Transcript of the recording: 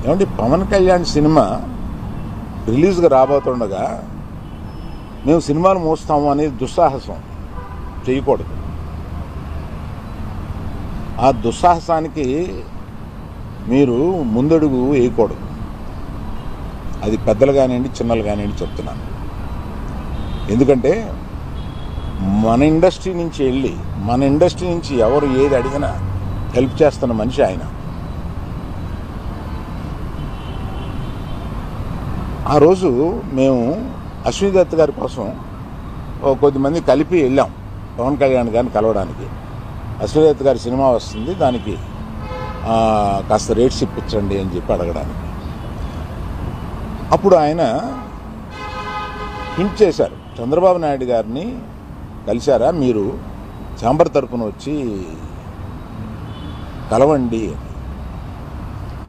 ఏమంటే పవన్ కళ్యాణ్ సినిమా రిలీజ్గా రాబోతుండగా మేము సినిమాలు మోస్తాము అనేది దుస్సాహసం చేయకూడదు. ఆ దుస్సాహసానికి మీరు ముందడుగు వేయకూడదు. అది పెద్దలు కానివ్వండి, చిన్నలు కానివ్వండి చెప్తున్నాను. ఎందుకంటే మన ఇండస్ట్రీ నుంచి వెళ్ళి మన ఇండస్ట్రీ నుంచి ఎవరు ఏది అడిగినా హెల్ప్ చేస్తున్న మనిషి ఆయన. ఆ రోజు మేము అశ్విని దత్ గారి కోసం కొద్దిమంది కలిపి వెళ్ళాం పవన్ కళ్యాణ్ గారిని కలవడానికి. అశ్విని దత్ గారి సినిమా వస్తుంది, దానికి కాస్త రేట్స్ ఇప్పించండి అని చెప్పి అడగడానికి. అప్పుడు ఆయన హింట్ చేశారు, చంద్రబాబు నాయుడు గారిని కలిశారా మీరు, ఛాంబర్ తరపున వచ్చి కలవండి.